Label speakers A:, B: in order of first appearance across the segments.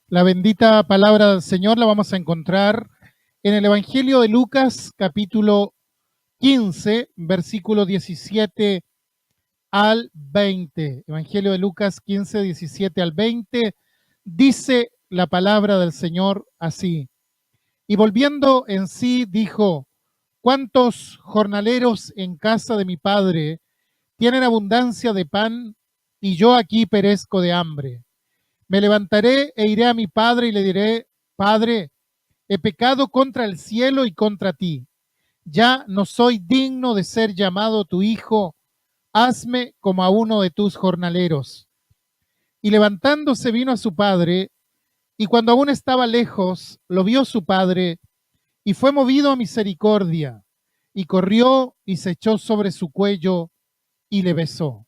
A: La bendita palabra del Señor la vamos a encontrar en el Evangelio de Lucas, capítulo 15, versículo 17 al 20. Evangelio de Lucas 15, 17 al 20. Dice la palabra del Señor así. Y volviendo en sí, dijo: ¿Cuántos jornaleros en casa de mi padre tienen abundancia de pan y yo aquí perezco de hambre? Me levantaré e iré a mi padre y le diré: Padre, he pecado contra el cielo y contra ti. Ya no soy digno de ser llamado tu hijo. Hazme como a uno de tus jornaleros. Y levantándose vino a su padre, y cuando aún estaba lejos, lo vio su padre, y fue movido a misericordia, y corrió y se echó sobre su cuello y le besó.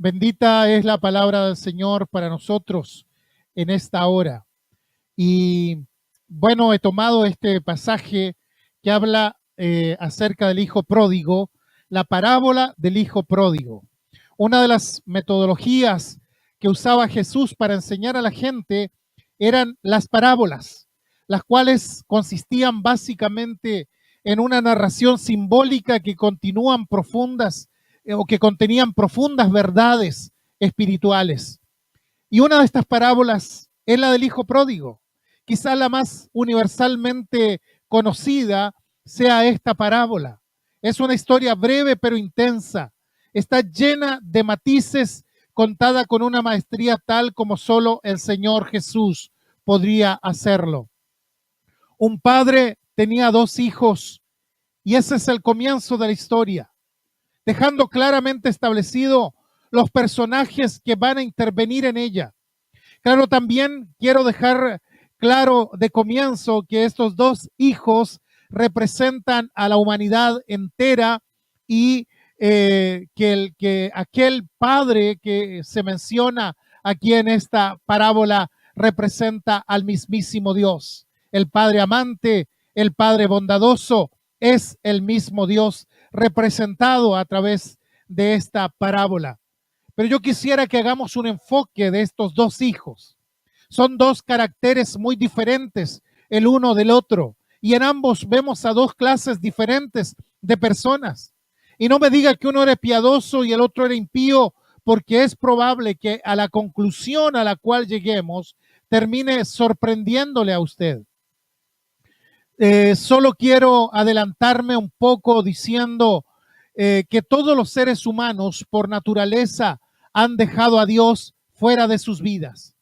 A: Bendita es la palabra del Señor para nosotros en esta hora. Y bueno, he tomado este pasaje que habla acerca del hijo pródigo, la parábola del hijo pródigo. Una de las metodologías que usaba Jesús para enseñar a la gente eran las parábolas, las cuales consistían básicamente en una narración simbólica que continúan profundas o que contenían profundas verdades espirituales. Y una de estas parábolas es la del hijo pródigo. Quizá la más universalmente conocida sea esta parábola. Es una historia breve pero intensa. Está llena de matices, contada con una maestría tal como solo el Señor Jesús podría hacerlo. Un padre tenía dos hijos y ese es el comienzo de la historia, dejando claramente establecido los personajes que van a intervenir en ella. Claro, también quiero dejar claro de comienzo que estos dos hijos representan a la humanidad entera y que aquel padre que se menciona aquí en esta parábola representa al mismísimo Dios. El Padre amante, el Padre bondadoso, es el mismo Dios representado a través de esta parábola. Pero yo quisiera que hagamos un enfoque de estos dos hijos. Son dos caracteres muy diferentes el uno del otro. Y en ambos vemos a dos clases diferentes de personas. Y no me diga que uno era piadoso y el otro era impío, porque es probable que a la conclusión a la cual lleguemos termine sorprendiéndole a usted. Solo quiero adelantarme un poco diciendo que todos los seres humanos por naturaleza han dejado a Dios fuera de sus vidas.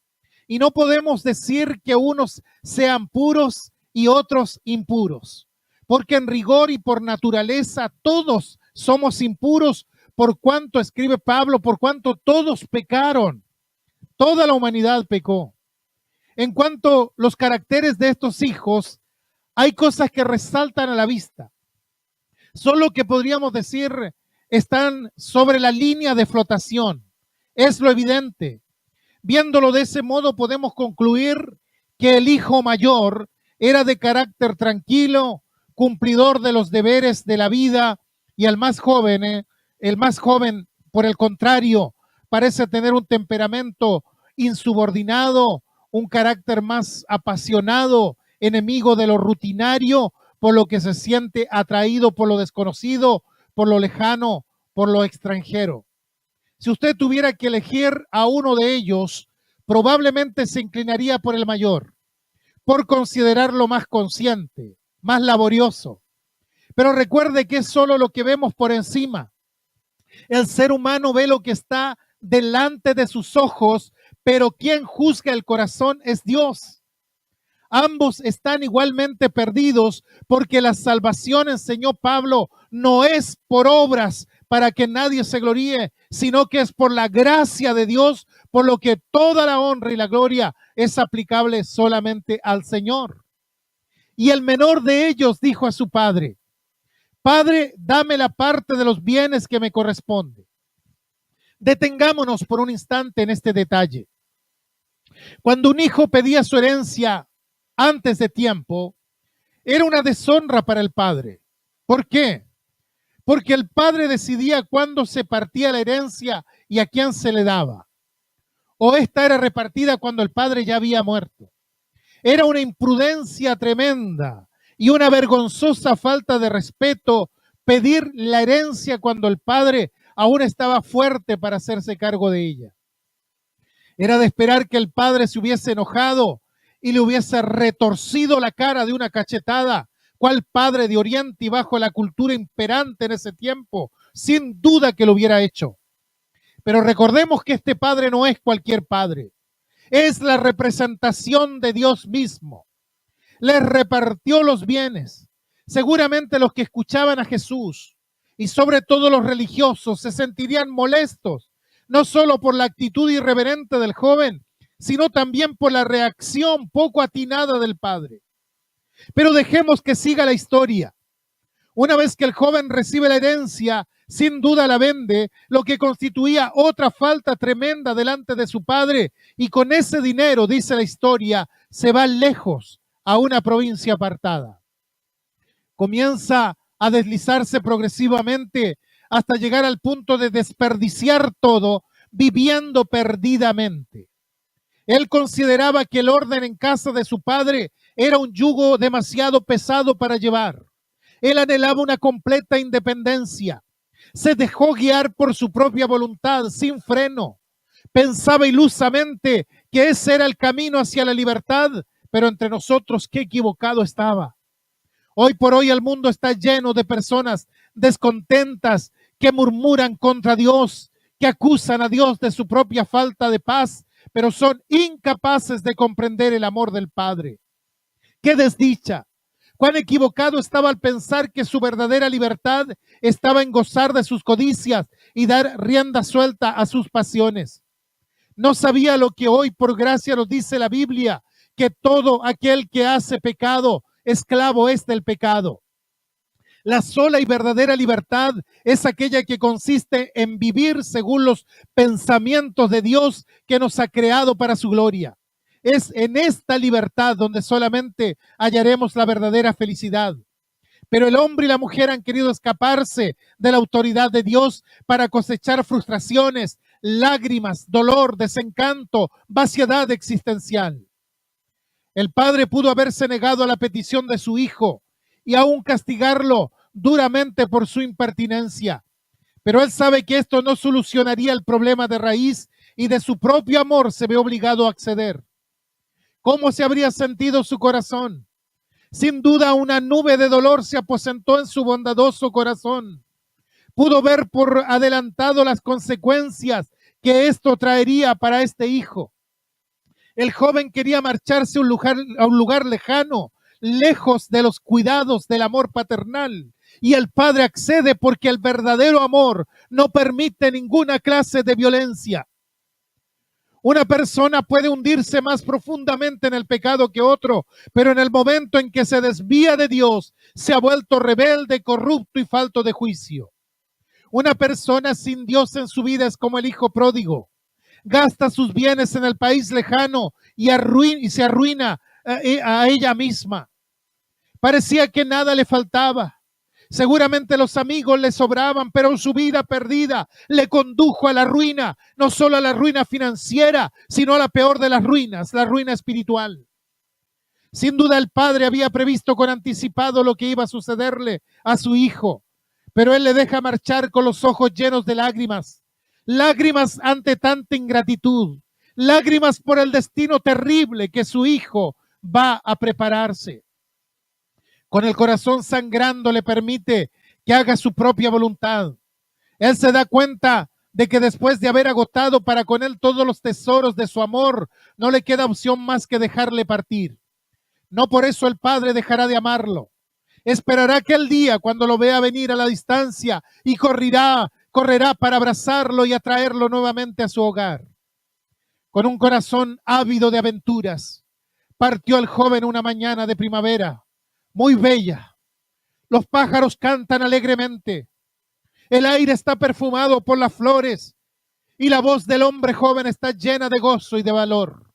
A: Y no podemos decir que unos sean puros y otros impuros, porque en rigor y por naturaleza todos somos impuros, por cuanto, escribe Pablo, por cuanto todos pecaron, toda la humanidad pecó. En cuanto a los caracteres de estos hijos, hay cosas que resaltan a la vista. Solo que podríamos decir están sobre la línea de flotación. Es lo evidente. Viéndolo de ese modo, podemos concluir que el hijo mayor era de carácter tranquilo, cumplidor de los deberes de la vida, y el más joven, por el contrario, parece tener un temperamento insubordinado, un carácter más apasionado, enemigo de lo rutinario, por lo que se siente atraído por lo desconocido, por lo lejano, por lo extranjero. Si usted tuviera que elegir a uno de ellos, probablemente se inclinaría por el mayor, por considerarlo más consciente, más laborioso. Pero recuerde que es solo lo que vemos por encima. El ser humano ve lo que está delante de sus ojos, pero quien juzga el corazón es Dios. Ambos están igualmente perdidos porque la salvación, enseñó Pablo, no es por obras para que nadie se gloríe, sino que es por la gracia de Dios, por lo que toda la honra y la gloria es aplicable solamente al Señor. Y el menor de ellos dijo a su padre: Padre, dame la parte de los bienes que me corresponde. Detengámonos por un instante en este detalle. Cuando un hijo pedía su herencia antes de tiempo, era una deshonra para el padre. ¿Por qué? porque el padre decidía cuándo se partía la herencia y a quién se le daba. O esta era repartida cuando el padre ya había muerto. Era una imprudencia tremenda y una vergonzosa falta de respeto pedir la herencia cuando el padre aún estaba fuerte para hacerse cargo de ella. Era de esperar que el padre se hubiese enojado y le hubiese retorcido la cara de una cachetada, cual padre de Oriente y bajo la cultura imperante en ese tiempo, sin duda que lo hubiera hecho. Pero recordemos que este padre no es cualquier padre, es la representación de Dios mismo. Les repartió los bienes. Seguramente los que escuchaban a Jesús y sobre todo los religiosos se sentirían molestos, no solo por la actitud irreverente del joven, sino también por la reacción poco atinada del padre. Pero dejemos que siga la historia. Una vez que el joven recibe la herencia, sin duda la vende, lo que constituía otra falta tremenda delante de su padre, y con ese dinero, dice la historia, se va lejos a una provincia apartada. Comienza a deslizarse progresivamente hasta llegar al punto de desperdiciar todo, viviendo perdidamente. Él consideraba que el orden en casa de su padre era un yugo demasiado pesado para llevar. Él anhelaba una completa independencia. Se dejó guiar por su propia voluntad, sin freno. Pensaba ilusamente que ese era el camino hacia la libertad, pero entre nosotros qué equivocado estaba. Hoy por hoy el mundo está lleno de personas descontentas que murmuran contra Dios, que acusan a Dios de su propia falta de paz, pero son incapaces de comprender el amor del Padre. ¡Qué desdicha! Cuán equivocado estaba al pensar que su verdadera libertad estaba en gozar de sus codicias y dar rienda suelta a sus pasiones. No sabía lo que hoy por gracia nos dice la Biblia, que todo aquel que hace pecado, esclavo es del pecado. La sola y verdadera libertad es aquella que consiste en vivir según los pensamientos de Dios que nos ha creado para su gloria. Es en esta libertad donde solamente hallaremos la verdadera felicidad. Pero el hombre y la mujer han querido escaparse de la autoridad de Dios para cosechar frustraciones, lágrimas, dolor, desencanto, vaciedad existencial. El padre pudo haberse negado a la petición de su hijo y aún castigarlo duramente por su impertinencia. Pero él sabe que esto no solucionaría el problema de raíz y de su propio amor se ve obligado a acceder. ¿Cómo se habría sentido su corazón? Sin duda una nube de dolor se aposentó en su bondadoso corazón. Pudo ver por adelantado las consecuencias que esto traería para este hijo. El joven quería marcharse a un lugar lejano, lejos de los cuidados del amor paternal. Y el padre accede porque el verdadero amor no permite ninguna clase de violencia. Una persona puede hundirse más profundamente en el pecado que otro, pero en el momento en que se desvía de Dios, se ha vuelto rebelde, corrupto y falto de juicio. Una persona sin Dios en su vida es como el hijo pródigo. Gasta sus bienes en el país lejano y se arruina a ella misma. Parecía que nada le faltaba. Seguramente los amigos le sobraban, pero su vida perdida le condujo a la ruina, no solo a la ruina financiera, sino a la peor de las ruinas, la ruina espiritual. Sin duda el padre había previsto con anticipado lo que iba a sucederle a su hijo, pero él le deja marchar con los ojos llenos de lágrimas, lágrimas ante tanta ingratitud, lágrimas por el destino terrible que su hijo va a prepararse. Con el corazón sangrando le permite que haga su propia voluntad. Él se da cuenta de que después de haber agotado para con él todos los tesoros de su amor, no le queda opción más que dejarle partir. No por eso el padre dejará de amarlo. Esperará aquel día cuando lo vea venir a la distancia y correrá para abrazarlo y atraerlo nuevamente a su hogar. Con un corazón ávido de aventuras, partió el joven una mañana de primavera, muy bella. Los pájaros cantan alegremente. El aire está perfumado por las flores y la voz del hombre joven está llena de gozo y de valor.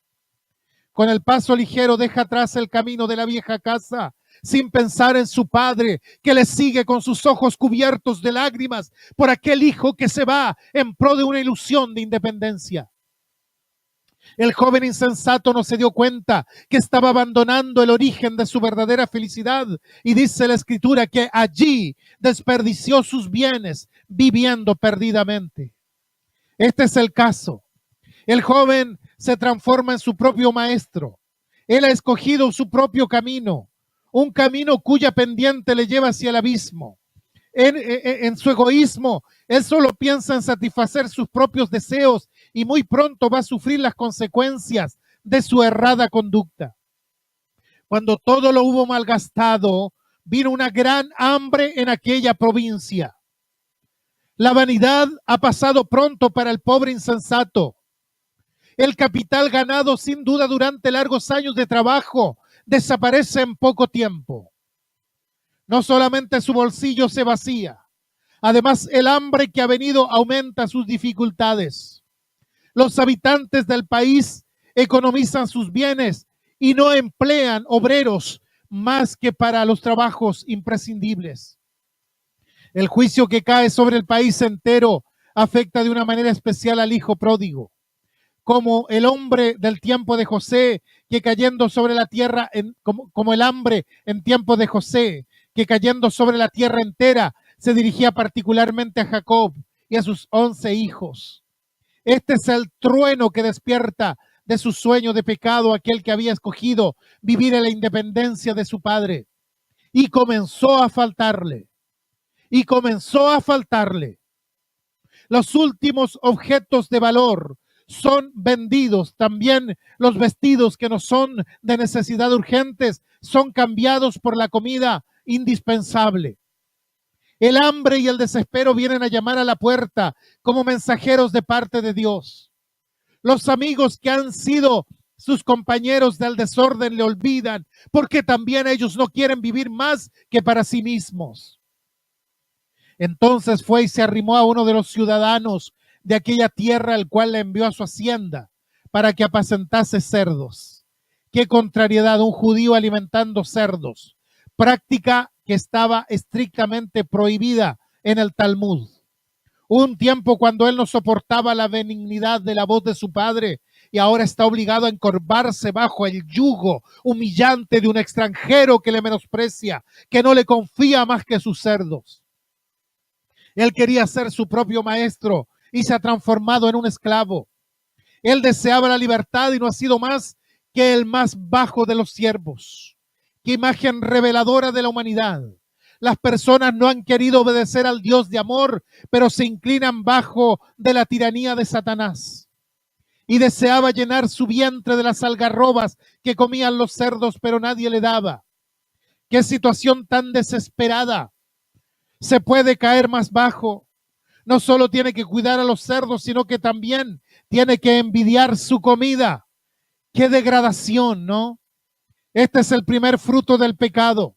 A: Con el paso ligero deja atrás el camino de la vieja casa, sin pensar en su padre, que le sigue con sus ojos cubiertos de lágrimas por aquel hijo que se va en pro de una ilusión de independencia. El joven insensato no se dio cuenta que estaba abandonando el origen de su verdadera felicidad, y dice la Escritura que allí desperdició sus bienes viviendo perdidamente. Este es el caso. El joven se transforma en su propio maestro. Él ha escogido su propio camino, un camino cuya pendiente le lleva hacia el abismo. En su egoísmo, él solo piensa en satisfacer sus propios deseos y muy pronto va a sufrir las consecuencias de su errada conducta. Cuando todo lo hubo malgastado, vino una gran hambre en aquella provincia. La vanidad ha pasado pronto para el pobre insensato. El capital ganado sin duda durante largos años de trabajo desaparece en poco tiempo. No solamente su bolsillo se vacía, además el hambre que ha venido aumenta sus dificultades. Los habitantes del país economizan sus bienes y no emplean obreros más que para los trabajos imprescindibles. El juicio que cae sobre el país entero afecta de una manera especial al hijo pródigo. Como el hombre del tiempo de José, que cayendo sobre la tierra, como el hambre en tiempo de José, que cayendo sobre la tierra entera, se dirigía particularmente a Jacob y a sus 11 hijos. Este es el trueno que despierta de su sueño de pecado aquel que había escogido vivir en la independencia de su padre. Y comenzó a faltarle. Y comenzó a faltarle. Los últimos objetos de valor son vendidos. También los vestidos que no son de necesidad urgentes son cambiados por la comida indispensable. El hambre y el desespero vienen a llamar a la puerta como mensajeros de parte de Dios. Los amigos que han sido sus compañeros del desorden le olvidan, porque también ellos no quieren vivir más que para sí mismos. Entonces fue y se arrimó a uno de los ciudadanos de aquella tierra, al cual le envió a su hacienda para que apacentase cerdos. Qué contrariedad, un judío alimentando cerdos, práctica que estaba estrictamente prohibida en el Talmud. Un tiempo cuando él no soportaba la benignidad de la voz de su padre y ahora está obligado a encorvarse bajo el yugo humillante de un extranjero que le menosprecia, que no le confía más que sus cerdos. Él quería ser su propio maestro y se ha transformado en un esclavo. Él deseaba la libertad y no ha sido más que el más bajo de los siervos. Qué imagen reveladora de la humanidad. Las personas no han querido obedecer al Dios de amor, pero se inclinan bajo de la tiranía de Satanás. Y deseaba llenar su vientre de las algarrobas que comían los cerdos, pero nadie le daba. Qué situación tan desesperada. Se puede caer más bajo. No solo tiene que cuidar a los cerdos, sino que también tiene que envidiar su comida. Qué degradación, ¿no? Este es el primer fruto del pecado.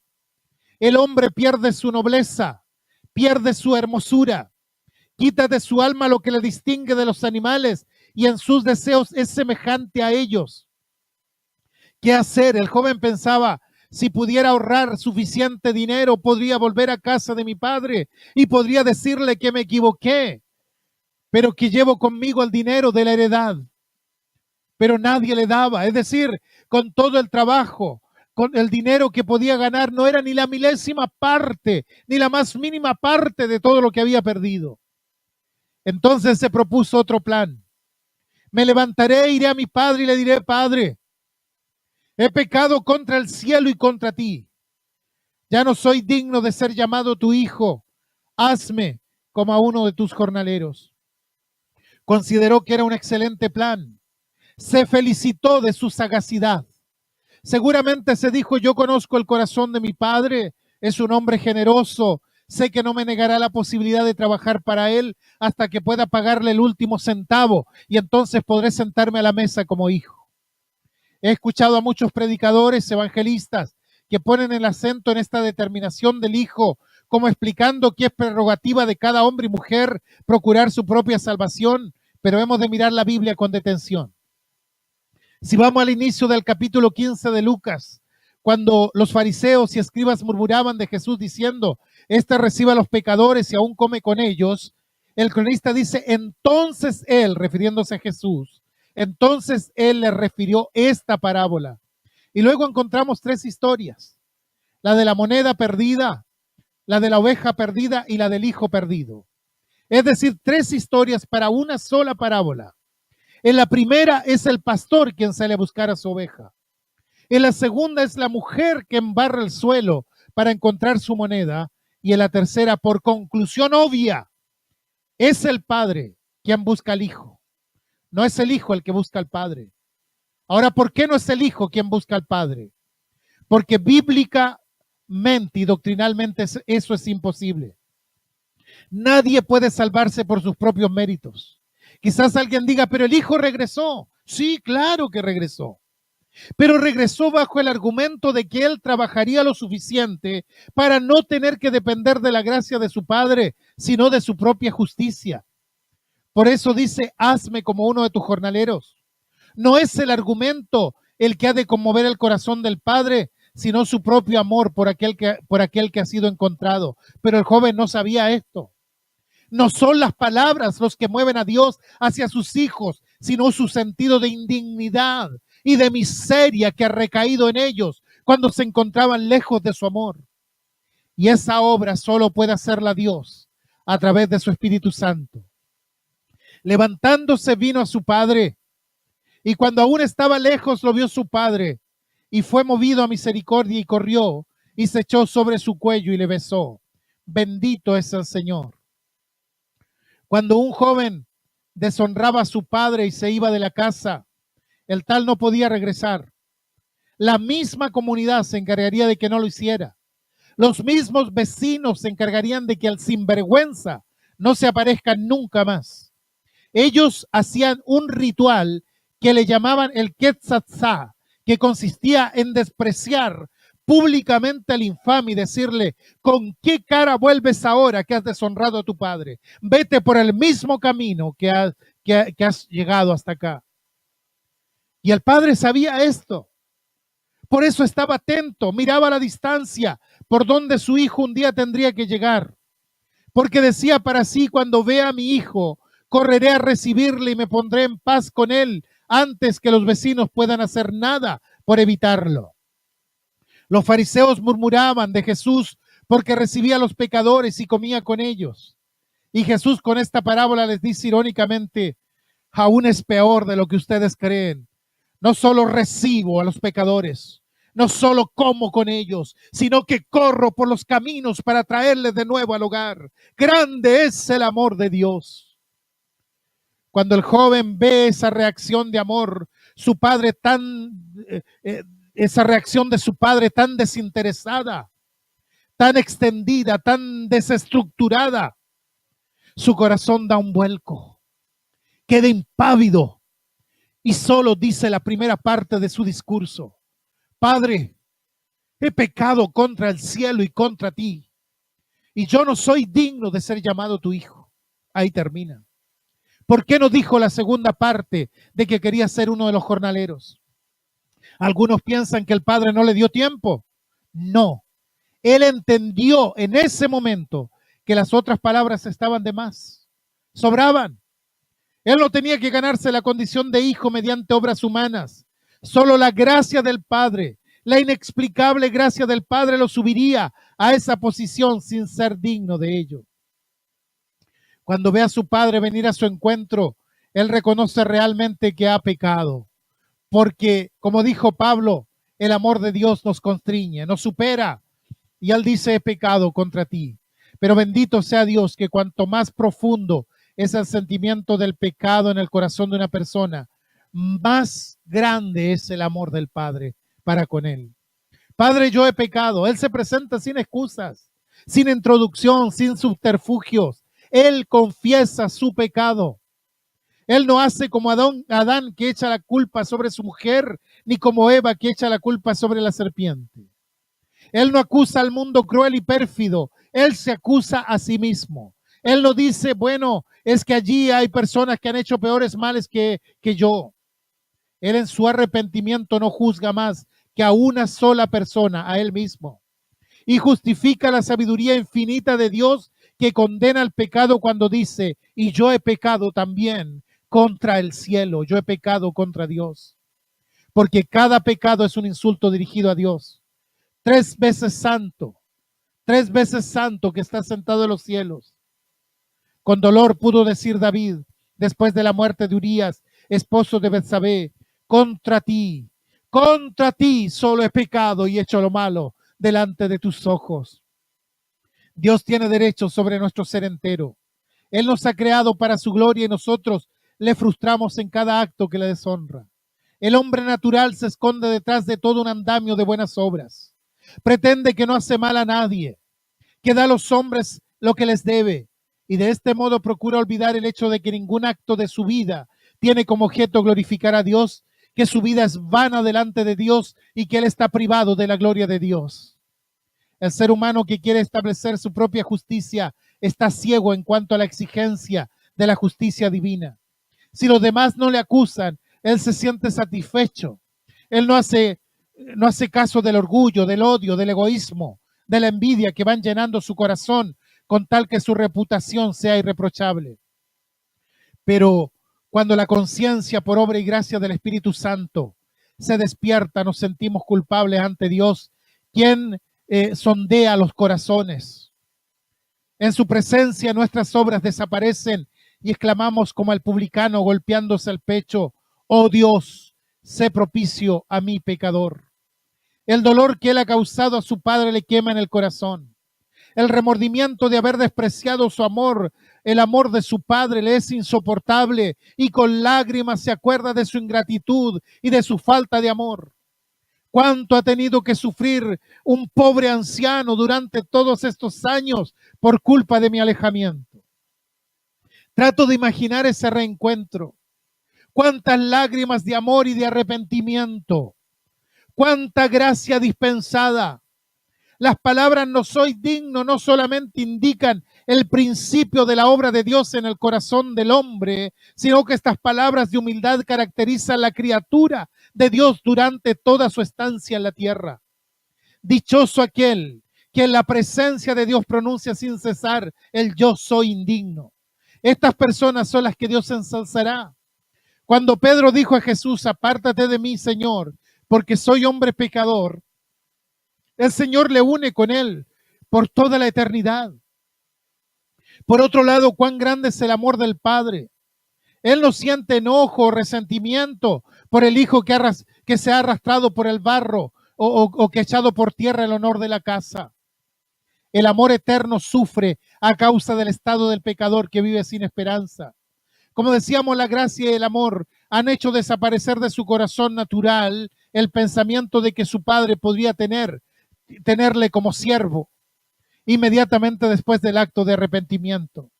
A: El hombre pierde su nobleza, pierde su hermosura, quita de su alma lo que le distingue de los animales y en sus deseos es semejante a ellos. ¿Qué hacer? El joven pensaba, si pudiera ahorrar suficiente dinero, podría volver a casa de mi padre y podría decirle que me equivoqué, pero que llevo conmigo el dinero de la heredad. Pero nadie le daba, es decir, con todo el trabajo, con el dinero que podía ganar, no era ni la milésima parte, ni la más mínima parte de todo lo que había perdido. Entonces se propuso otro plan. Me levantaré, iré a mi padre y le diré, Padre, he pecado contra el cielo y contra ti. Ya no soy digno de ser llamado tu hijo. Hazme como a uno de tus jornaleros. Consideró que era un excelente plan. Se felicitó de su sagacidad. Seguramente se dijo, yo conozco el corazón de mi padre, es un hombre generoso, sé que no me negará la posibilidad de trabajar para él hasta que pueda pagarle el último centavo y entonces podré sentarme a la mesa como hijo. He escuchado a muchos predicadores, evangelistas, que ponen el acento en esta determinación del hijo, como explicando que es prerrogativa de cada hombre y mujer procurar su propia salvación, pero hemos de mirar la Biblia con detención. Si vamos al inicio del capítulo 15 de Lucas, cuando los fariseos y escribas murmuraban de Jesús diciendo, este recibe a los pecadores y aún come con ellos, el cronista dice, entonces él, refiriéndose a Jesús, entonces él le refirió esta parábola. Y luego encontramos tres historias, la de la moneda perdida, la de la oveja perdida y la del hijo perdido. Es decir, tres historias para una sola parábola. En la primera es el pastor quien sale a buscar a su oveja. En la segunda es la mujer que embarra el suelo para encontrar su moneda. Y en la tercera, por conclusión obvia, es el padre quien busca al hijo. No es el hijo el que busca al padre. Ahora, ¿por qué no es el hijo quien busca al padre? Porque bíblicamente y doctrinalmente eso es imposible. Nadie puede salvarse por sus propios méritos. Quizás alguien diga, pero el hijo regresó. Sí, claro que regresó. Pero regresó bajo el argumento de que él trabajaría lo suficiente para no tener que depender de la gracia de su padre, sino de su propia justicia. Por eso dice, hazme como uno de tus jornaleros. No es el argumento el que ha de conmover el corazón del padre, sino su propio amor por aquel que ha sido encontrado. Pero el joven no sabía esto. No son las palabras los que mueven a Dios hacia sus hijos, sino su sentido de indignidad y de miseria que ha recaído en ellos cuando se encontraban lejos de su amor. Y esa obra solo puede hacerla Dios a través de su Espíritu Santo. Levantándose vino a su padre, y cuando aún estaba lejos lo vio su padre, y fue movido a misericordia y corrió, y se echó sobre su cuello y le besó. Bendito es el Señor. Cuando un joven deshonraba a su padre y se iba de la casa, el tal no podía regresar. La misma comunidad se encargaría de que no lo hiciera. Los mismos vecinos se encargarían de que al sinvergüenza no se aparezca nunca más. Ellos hacían un ritual que le llamaban el Quetzatzá, que consistía en despreciar públicamente al infame y decirle, ¿con qué cara vuelves ahora que has deshonrado a tu padre? Vete por el mismo camino que has llegado hasta acá. Y el padre sabía esto. Por eso estaba atento, miraba a la distancia por donde su hijo un día tendría que llegar. Porque decía para sí, cuando vea a mi hijo, correré a recibirle y me pondré en paz con él antes que los vecinos puedan hacer nada por evitarlo. Los fariseos murmuraban de Jesús porque recibía a los pecadores y comía con ellos. Y Jesús con esta parábola les dice irónicamente, aún es peor de lo que ustedes creen. No solo recibo a los pecadores, no solo como con ellos, sino que corro por los caminos para traerles de nuevo al hogar. Grande es el amor de Dios. Cuando el joven ve esa reacción de amor, su padre esa reacción de su padre tan desinteresada, tan extendida, tan desestructurada, su corazón da un vuelco, queda impávido y solo dice la primera parte de su discurso: Padre, he pecado contra el cielo y contra ti, y yo no soy digno de ser llamado tu hijo. Ahí termina. ¿Por qué no dijo la segunda parte de que quería ser uno de los jornaleros? Algunos piensan que el padre no le dio tiempo. No, él entendió en ese momento que las otras palabras estaban de más, sobraban. Él no tenía que ganarse la condición de hijo mediante obras humanas. Solo la gracia del Padre, la inexplicable gracia del Padre lo subiría a esa posición sin ser digno de ello. Cuando ve a su padre venir a su encuentro, él reconoce realmente que ha pecado. Porque, como dijo Pablo, el amor de Dios nos constriñe, nos supera. Y él dice, he pecado contra ti. Pero bendito sea Dios, que cuanto más profundo es el sentimiento del pecado en el corazón de una persona, más grande es el amor del Padre para con él. Padre, yo he pecado. Él se presenta sin excusas, sin introducción, sin subterfugios. Él confiesa su pecado. Él no hace como Adán que echa la culpa sobre su mujer, ni como Eva que echa la culpa sobre la serpiente. Él no acusa al mundo cruel y pérfido. Él se acusa a sí mismo. Él no dice, bueno, es que allí hay personas que han hecho peores males que yo. Él en su arrepentimiento no juzga más que a una sola persona, a Él mismo. Y justifica la sabiduría infinita de Dios que condena el pecado cuando dice, y yo he pecado también contra el cielo, yo he pecado contra Dios. Porque cada pecado es un insulto dirigido a Dios. 3 veces santo que está sentado en los cielos. Con dolor pudo decir David, después de la muerte de Urías, esposo de Betsabé, contra ti solo he pecado y hecho lo malo delante de tus ojos. Dios tiene derecho sobre nuestro ser entero. Él nos ha creado para su gloria y nosotros le frustramos en cada acto que le deshonra. El hombre natural se esconde detrás de todo un andamio de buenas obras. Pretende que no hace mal a nadie, que da a los hombres lo que les debe, y de este modo procura olvidar el hecho de que ningún acto de su vida tiene como objeto glorificar a Dios, que su vida es vana delante de Dios y que Él está privado de la gloria de Dios. El ser humano que quiere establecer su propia justicia está ciego en cuanto a la exigencia de la justicia divina. Si los demás no le acusan, él se siente satisfecho. Él no hace caso del orgullo, del odio, del egoísmo, de la envidia que van llenando su corazón con tal que su reputación sea irreprochable. Pero cuando la conciencia por obra y gracia del Espíritu Santo se despierta, nos sentimos culpables ante Dios, quien sondea los corazones. En su presencia nuestras obras desaparecen y exclamamos como el publicano golpeándose el pecho, oh Dios, sé propicio a mi pecador. El dolor que él ha causado a su padre le quema en el corazón. El remordimiento de haber despreciado su amor, el amor de su padre le es insoportable y con lágrimas se acuerda de su ingratitud y de su falta de amor. ¿Cuánto ha tenido que sufrir un pobre anciano durante todos estos años por culpa de mi alejamiento? Trato de imaginar ese reencuentro. Cuántas lágrimas de amor y de arrepentimiento. Cuánta gracia dispensada. Las palabras no soy digno no solamente indican el principio de la obra de Dios en el corazón del hombre, sino que estas palabras de humildad caracterizan la criatura de Dios durante toda su estancia en la tierra. Dichoso aquel que en la presencia de Dios pronuncia sin cesar el yo soy indigno. Estas personas son las que Dios ensalzará. Cuando Pedro dijo a Jesús, apártate de mí, Señor, porque soy hombre pecador, el Señor le une con él por toda la eternidad. Por otro lado, cuán grande es el amor del Padre. Él no siente enojo o resentimiento por el hijo que se ha arrastrado por el barro o que ha echado por tierra el honor de la casa. El amor eterno sufre a causa del estado del pecador que vive sin esperanza. Como decíamos, la gracia y el amor han hecho desaparecer de su corazón natural el pensamiento de que su padre podría tenerle como siervo inmediatamente después del acto de arrepentimiento.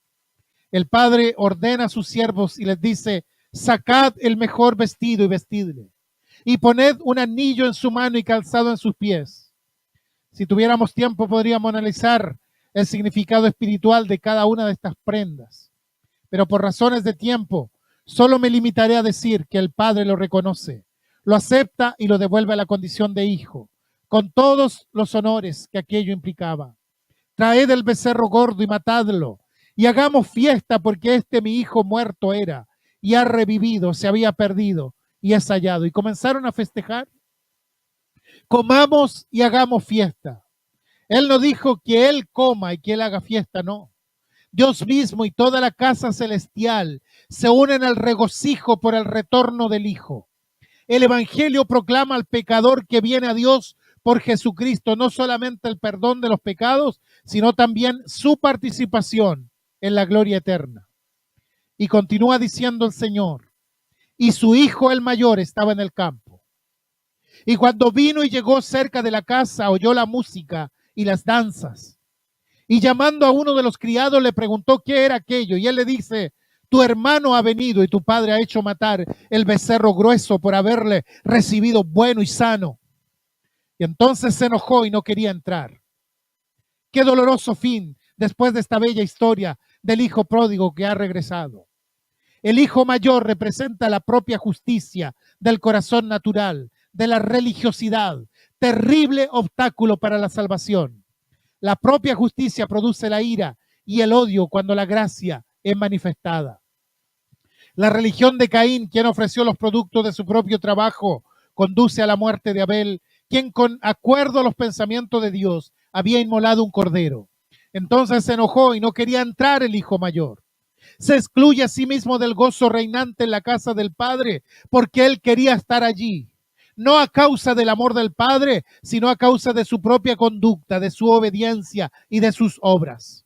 A: El padre ordena a sus siervos y les dice, sacad el mejor vestido y vestidle, y poned un anillo en su mano y calzado en sus pies. Si tuviéramos tiempo podríamos analizar el significado espiritual de cada una de estas prendas, pero por razones de tiempo solo me limitaré a decir que el padre lo reconoce, lo acepta y lo devuelve a la condición de hijo, con todos los honores que aquello implicaba. Traed el becerro gordo y matadlo, y hagamos fiesta porque mi hijo muerto era, y ha revivido, se había perdido, y es hallado. Y comenzaron a festejar. Comamos y hagamos fiesta. Él no dijo que él coma y que él haga fiesta, no. Dios mismo y toda la casa celestial se unen al regocijo por el retorno del Hijo. El Evangelio proclama al pecador que viene a Dios por Jesucristo, no solamente el perdón de los pecados, sino también su participación en la gloria eterna. Y continúa diciendo el Señor, y su hijo el mayor estaba en el campo. Y cuando vino y llegó cerca de la casa, oyó la música y las danzas. Y llamando a uno de los criados le preguntó qué era aquello. Y él le dice, tu hermano ha venido y tu padre ha hecho matar el becerro grueso por haberle recibido bueno y sano. Y entonces se enojó y no quería entrar. Qué doloroso fin después de esta bella historia del hijo pródigo que ha regresado. El hijo mayor representa la propia justicia del corazón natural, de la religiosidad, terrible obstáculo para la salvación. La propia justicia produce la ira y el odio cuando la gracia es manifestada. La religión de Caín, quien ofreció los productos de su propio trabajo, conduce a la muerte de Abel, quien con acuerdo a los pensamientos de Dios había inmolado un cordero. Entonces se enojó y no quería entrar el hijo mayor. Se excluye a sí mismo del gozo reinante en la casa del Padre, porque él quería estar allí, no a causa del amor del Padre, sino a causa de su propia conducta, de su obediencia y de sus obras.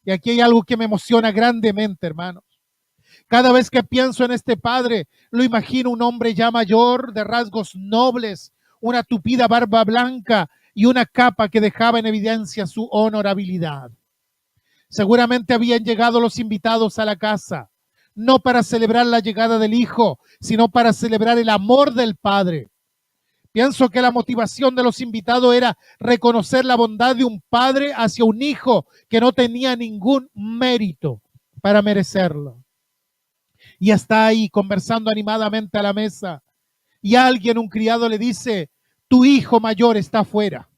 A: Y aquí hay algo que me emociona grandemente, hermanos. Cada vez que pienso en este padre, lo imagino un hombre ya mayor, de rasgos nobles, una tupida barba blanca y una capa que dejaba en evidencia su honorabilidad. Seguramente habían llegado los invitados a la casa, no para celebrar la llegada del hijo, sino para celebrar el amor del padre. Pienso que la motivación de los invitados era reconocer la bondad de un padre hacia un hijo que no tenía ningún mérito para merecerlo. Y está ahí conversando animadamente a la mesa. Y alguien, un criado, le dice, tu hijo mayor está afuera.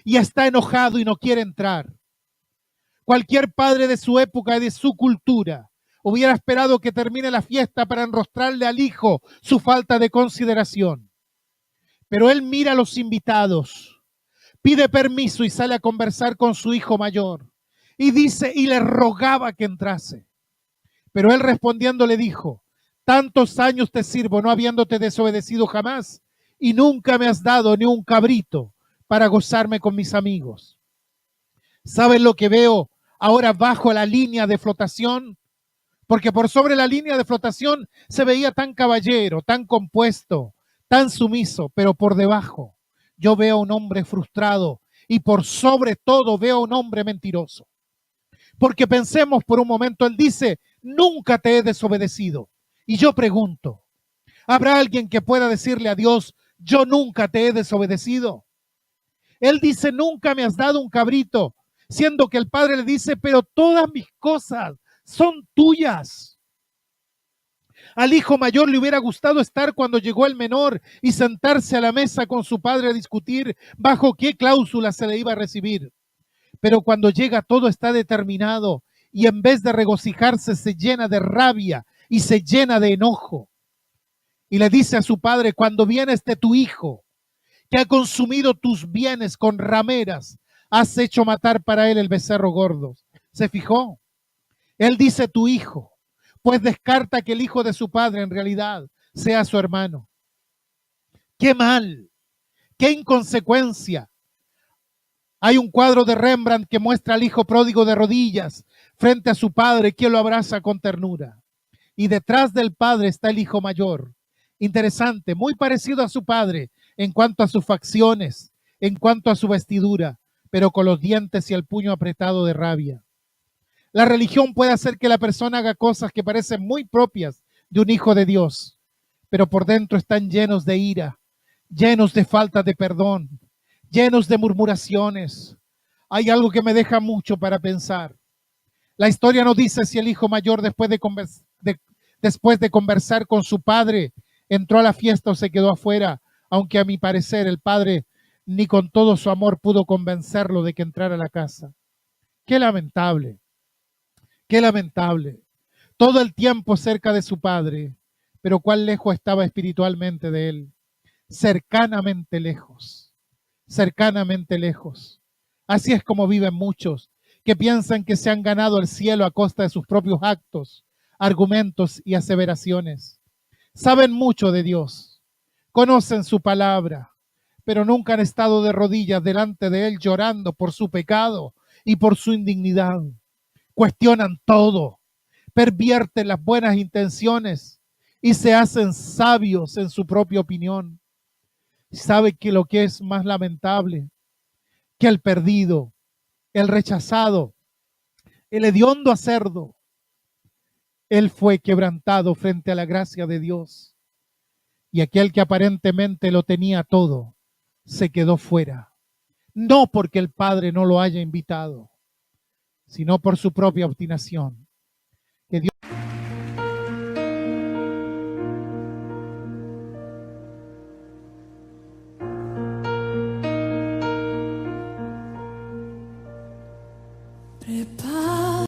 A: Y está enojado y no quiere entrar. Cualquier padre de su época y de su cultura hubiera esperado que termine la fiesta para enrostrarle al hijo su falta de consideración. Pero él mira a los invitados, pide permiso y sale a conversar con su hijo mayor. Y dice, y le rogaba que entrase. Pero él respondiendo le dijo, tantos años te sirvo no habiéndote desobedecido jamás y nunca me has dado ni un cabrito para gozarme con mis amigos. ¿Saben lo que veo ahora bajo la línea de flotación? Porque por sobre la línea de flotación se veía tan caballero, tan compuesto, tan sumiso, pero por debajo yo veo a un hombre frustrado y por sobre todo veo a un hombre mentiroso. Porque pensemos por un momento, él dice, nunca te he desobedecido. Y yo pregunto, ¿habrá alguien que pueda decirle a Dios, yo nunca te he desobedecido? Él dice, nunca me has dado un cabrito, siendo que el padre le dice, pero todas mis cosas son tuyas. Al hijo mayor le hubiera gustado estar cuando llegó el menor y sentarse a la mesa con su padre a discutir bajo qué cláusula se le iba a recibir. Pero cuando llega todo está determinado y en vez de regocijarse se llena de rabia y se llena de enojo. Y le dice a su padre, cuando viene tu hijo, que ha consumido tus bienes con rameras, has hecho matar para él el becerro gordo. ¿Se fijó? Él dice tu hijo, pues descarta que el hijo de su padre en realidad sea su hermano. ¡Qué mal! ¡Qué inconsecuencia! Hay un cuadro de Rembrandt que muestra al hijo pródigo de rodillas frente a su padre que lo abraza con ternura. Y detrás del padre está el hijo mayor. Interesante, muy parecido a su padre en cuanto a sus facciones, en cuanto a su vestidura, pero con los dientes y el puño apretado de rabia. La religión puede hacer que la persona haga cosas que parecen muy propias de un hijo de Dios, pero por dentro están llenos de ira, llenos de falta de perdón, llenos de murmuraciones. Hay algo que me deja mucho para pensar. La historia no dice si el hijo mayor después de conversar con su padre entró a la fiesta o se quedó afuera, aunque a mi parecer el padre ni con todo su amor pudo convencerlo de que entrara a la casa. Qué lamentable, qué lamentable. Todo el tiempo cerca de su padre, pero cuán lejos estaba espiritualmente de él. Cercanamente lejos, cercanamente lejos. Así es como viven muchos que piensan que se han ganado el cielo a costa de sus propios actos, argumentos y aseveraciones. Saben mucho de Dios, conocen su palabra, pero nunca han estado de rodillas delante de Él llorando por su pecado y por su indignidad. Cuestionan todo, pervierten las buenas intenciones y se hacen sabios en su propia opinión. ¿Sabe que lo que es más lamentable? Que el perdido, el rechazado, el hediondo a cerdo, él fue quebrantado frente a la gracia de Dios. Y aquel que aparentemente lo tenía todo, se quedó fuera. No porque el Padre no lo haya invitado, sino por su propia obstinación. Que Dios
B: Prepara